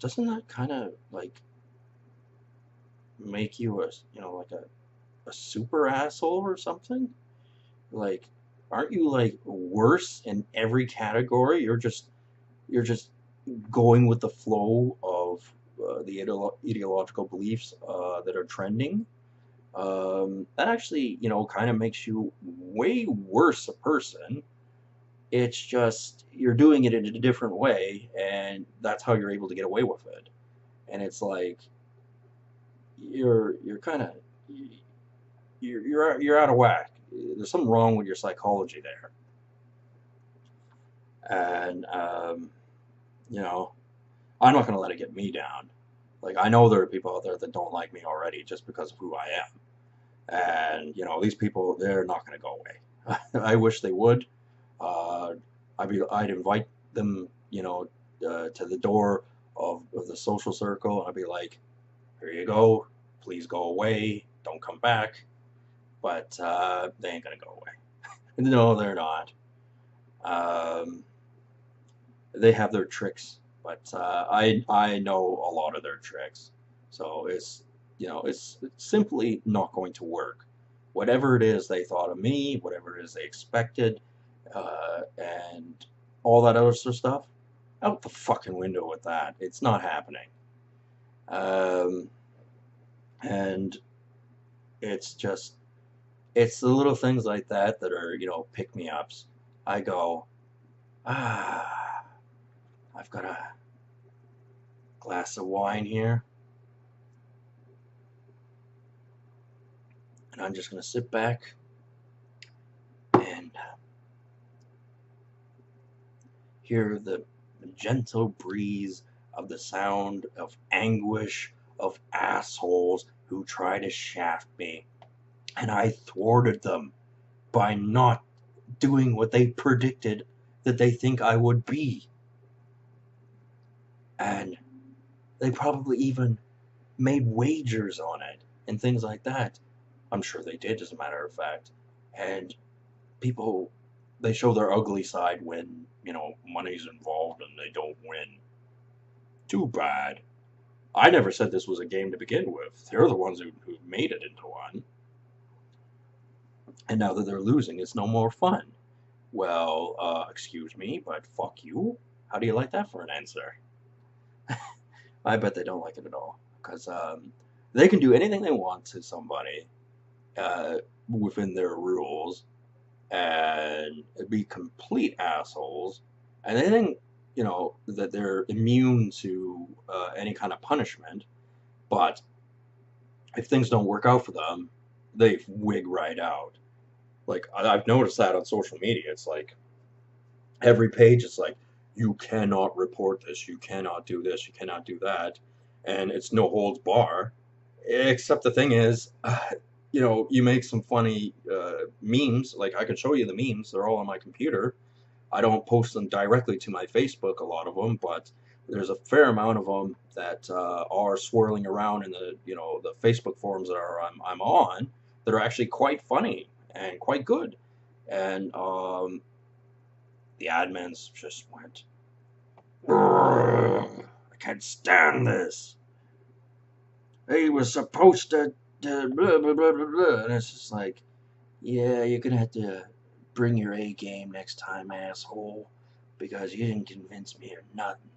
doesn't that kind of, like, make you like a super asshole or something? Like, aren't you like worse in every category? You're just going with the flow of the ideological beliefs that are trending. That actually, kind of makes you way worse a person. It's just you're doing it in a different way, and that's how you're able to get away with it. And it's like you're kind of you're out of whack. There's something wrong with your psychology there. And you know, I'm not gonna let it get me down. Like I know there are people out there that don't like me already just because of who I am. And these people, they're not going to go away. I wish they would. uh, I'd invite them, to the door of the social circle, and I'd be like, here you go, please go away, don't come back. But they ain't going to go away. No, they're not. um, they have their tricks, but I know a lot of their tricks. So it's simply not going to work. Whatever it is they thought of me, whatever it is they expected, and all that other sort of stuff, out the fucking window with that. It's not happening. Um, and it's just it's the little things like that that are pick me ups. I go, ah, I've got a glass of wine here, and I'm just going to sit back and hear the gentle breeze of the sound of anguish of assholes who try to shaft me. And I thwarted them by not doing what they predicted that they think I would be. And they probably even made wagers on it and things like that. I'm sure they did, as a matter of fact. And people, they show their ugly side when money's involved and they don't win. Too bad. I never said this was a game to begin with. They're the ones who made it into one. And now that they're losing, it's no more fun. Well, excuse me, but fuck you. How do you like that for an answer? I bet they don't like it at all. Because they can do anything they want to somebody uh, within their rules and be complete assholes. And they think, that they're immune to any kind of punishment. But if things don't work out for them, they wig right out. Like, I've noticed that on social media. It's like every page, it's like, you cannot report this, you cannot do this, you cannot do that. And it's no holds bar. Except the thing is, you make some funny memes. Like, I could show you the memes, they're all on my computer. I don't post them directly to my Facebook, a lot of them, but there's a fair amount of them that are swirling around in the Facebook forums that I'm on, that are actually quite funny and quite good. And the admins just went, I can't stand this. He was supposed to blah, blah, blah, blah, blah. And it's just like, yeah, you're going to have to bring your A game next time, asshole, because you didn't convince me or nothing.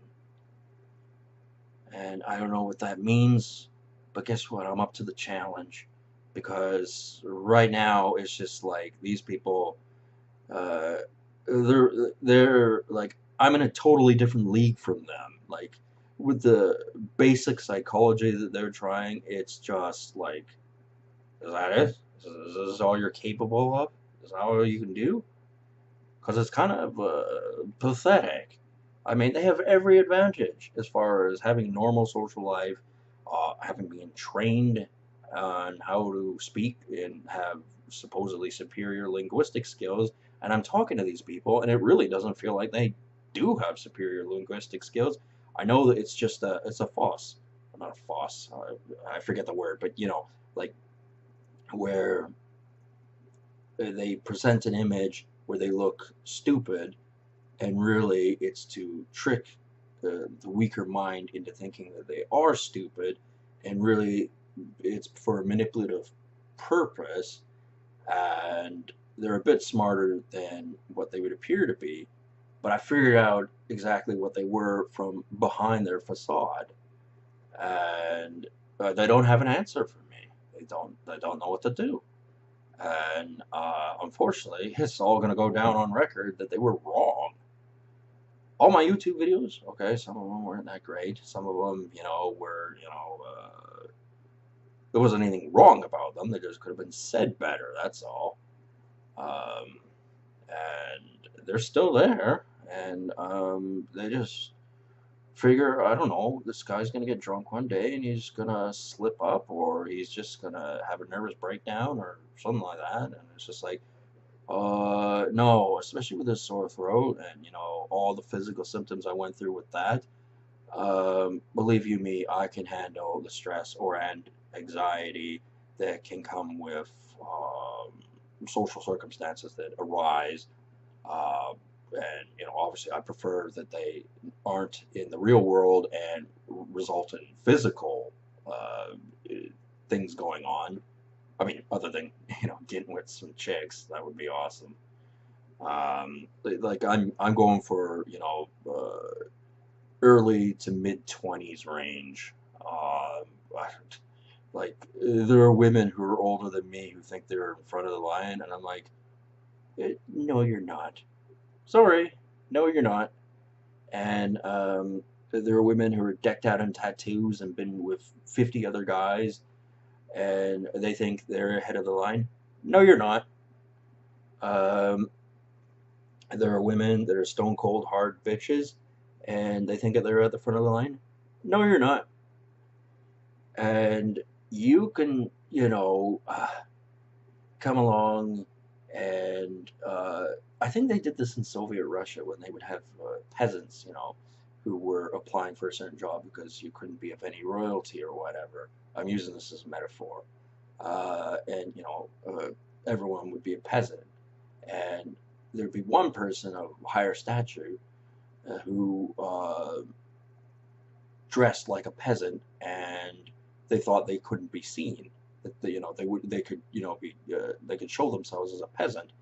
And I don't know what that means, but guess what? I'm up to the challenge. Because right now, it's just like these people, uh, they're like, I'm in a totally different league from them. Like, with the basic psychology that they're trying, it's just like, is that it? Is this all you're capable of? Is that all you can do? Because it's kind of pathetic. I mean, they have every advantage as far as having normal social life, having been trained on how to speak and have supposedly superior linguistic skills. And I'm talking to these people, and it really doesn't feel like they do have superior linguistic skills. I know that it's a fuss, not a fuss. I forget the word, but like where they present an image where they look stupid, and really it's to trick the weaker mind into thinking that they are stupid, and really it's for a manipulative purpose, and they're a bit smarter than what they would appear to be. But I figured out exactly what they were from behind their facade, and they don't have an answer for me. They don't know what to do. And unfortunately, it's all going to go down on record that they were wrong. All my YouTube videos, okay, some of them weren't that great. Some of them, were, there wasn't anything wrong about them. They just could have been said better, that's all. And they're still there. and they just figure, I don't know, this guy's gonna get drunk one day and he's gonna slip up, or he's just gonna have a nervous breakdown or something like that. And it's just like, no, especially with a sore throat and, all the physical symptoms I went through with that. Believe you me, I can handle the stress or and anxiety that can come with social circumstances that arise. Uh, and obviously, I prefer that they aren't in the real world and result in physical uh, things going on. I mean, other than getting with some chicks, that would be awesome. Like I'm going for early to mid 20s range. Um, like there are women who are older than me who think they're in front of the line, and I'm like, no, you're not. Sorry, no, you're not. And there are women who are decked out in tattoos and been with 50 other guys, and they think they're ahead of the line. No, you're not. Um, there are women that are stone cold hard bitches, and they think that they're at the front of the line. No, you're not. And you can, come along and I think they did this in Soviet Russia when they would have peasants, who were applying for a certain job because you couldn't be of any royalty or whatever. I'm using this as a metaphor. And, everyone would be a peasant. And there'd be one person of higher stature who dressed like a peasant, and they thought they couldn't be seen. That they could be they could show themselves as a peasant.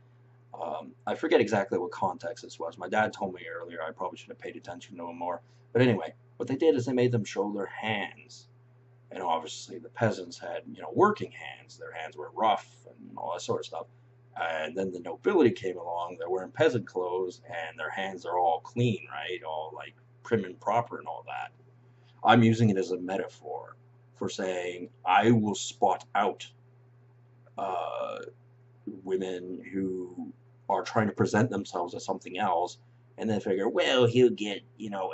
I forget exactly what context this was. My dad told me earlier. I probably should have paid attention to him more. But anyway, what they did is they made them show their hands, and obviously the peasants had working hands. Their hands were rough and all that sort of stuff. And then the nobility came along. They're wearing peasant clothes, and their hands are all clean, right? All like prim and proper and all that. I'm using it as a metaphor for saying I will spot out uh, women who are trying to present themselves as something else, and then figure, well, he'll get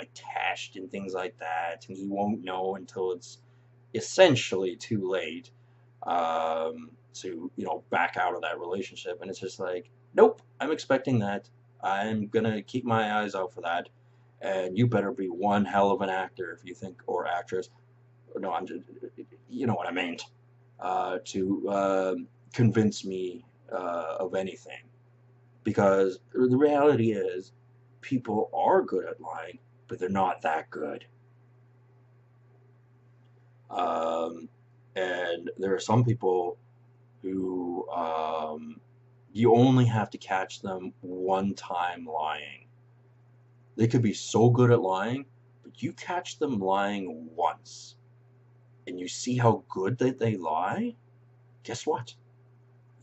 attached and things like that, and he won't know until it's essentially too late to back out of that relationship. And it's just like, nope, I'm expecting that. I'm gonna keep my eyes out for that, and you better be one hell of an actor if you think, or actress. No, I'm just, you know what I meant, to convince me of anything. Because the reality is, people are good at lying, but they're not that good. Um, and there are some people who you only have to catch them one time lying. They could be so good at lying, but you catch them lying once, and you see how good that they lie. Guess what?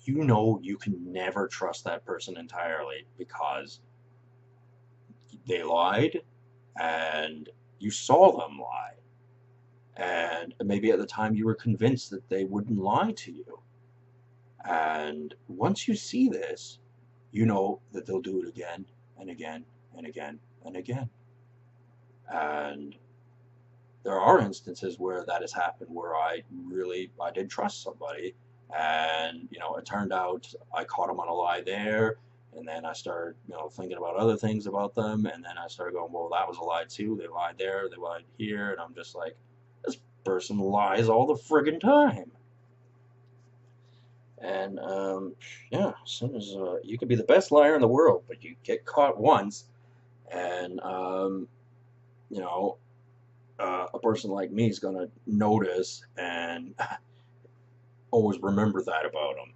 You can never trust that person entirely because they lied and you saw them lie. And maybe at the time you were convinced that they wouldn't lie to you. And once you see this, you know that they'll do it again and again and again and again. And there are instances where that has happened where I did trust somebody, and it turned out I caught them on a lie there, and then I started thinking about other things about them, and then I started going, well, that was a lie too. They lied there, they lied here, and I'm just like, this person lies all the friggin' time. And yeah, as soon as you could be the best liar in the world, but you get caught once, and you know a person like me is going to notice and always remember that about them.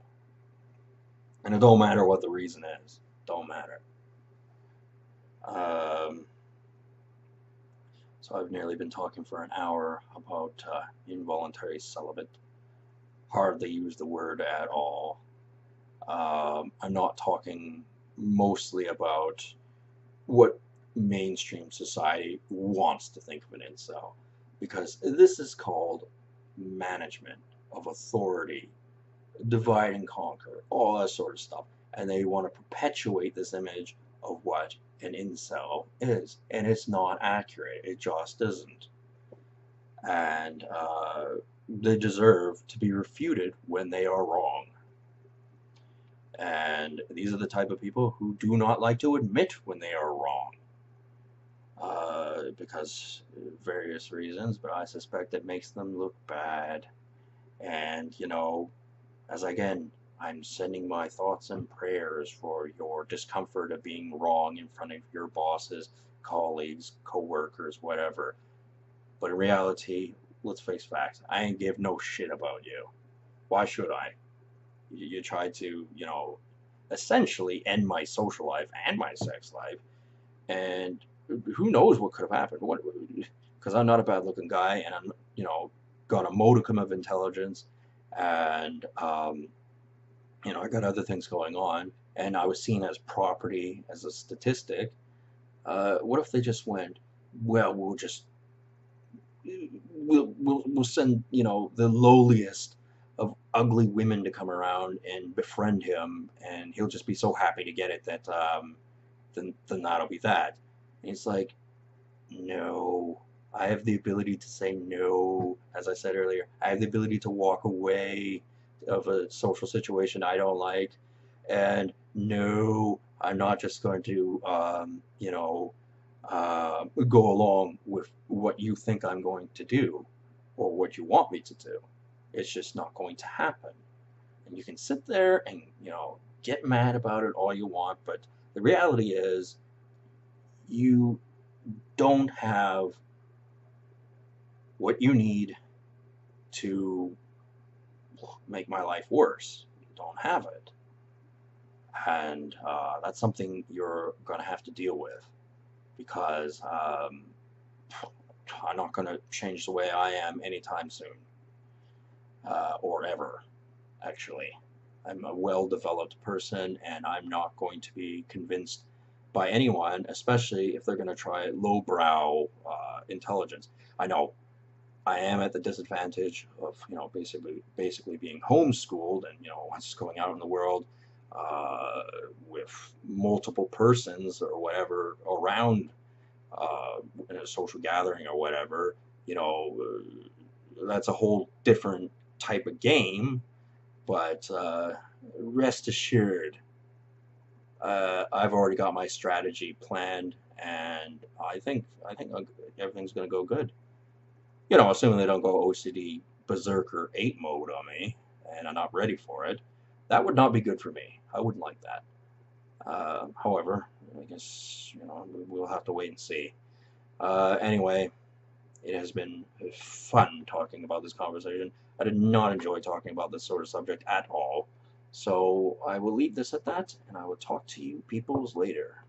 And it don't matter what the reason is. Don't matter. Um, so I've nearly been talking for an hour about involuntary celibate. Hardly use the word at all. I'm not talking mostly about what mainstream society wants to think of an incel, because this is called management of authority, divide and conquer, all that sort of stuff. And they want to perpetuate this image of what an incel is, and it's not accurate. It just isn't. And they deserve to be refuted when they are wrong. And these are the type of people who do not like to admit when they are wrong. Because various reasons, but I suspect it makes them look bad. And, as again, I'm sending my thoughts and prayers for your discomfort of being wrong in front of your bosses, colleagues, co-workers, whatever. But in reality, let's face facts. I ain't give no shit about you. Why should I? You tried to, essentially end my social life and my sex life, and who knows what could have happened? What? Because I'm not a bad-looking guy, and I'm, got a modicum of intelligence, and I got other things going on, and I was seen as property, as a statistic. What if they just went, well, we'll send the lowliest of ugly women to come around and befriend him, and he'll just be so happy to get it that then that'll be that. And it's like, no, I have the ability to say no. As I said earlier, I have the ability to walk away of a social situation I don't like, and no, I'm not just going to go along with what you think I'm going to do or what you want me to do. It's just not going to happen. And you can sit there and, get mad about it all you want, but the reality is you don't have what you need to make my life worse. You don't have it. And that's something you're going to have to deal with, because I'm not going to change the way I am anytime soon, or ever, actually. I'm a well-developed person, and I'm not going to be convinced by anyone, especially if they're going to try lowbrow intelligence. I know I am at the disadvantage of, basically being homeschooled, and, once going out in the world uh, with multiple persons or whatever around in a social gathering or whatever, that's a whole different type of game. But rest assured, I've already got my strategy planned, and I think everything's going to go good. Assuming they don't go OCD Berserker 8 mode on me, and I'm not ready for it. That would not be good for me. I wouldn't like that. However, I guess, we'll have to wait and see. Anyway, it has been fun talking about this conversation. I did not enjoy talking about this sort of subject at all. So I will leave this at that, and I will talk to you peoples later.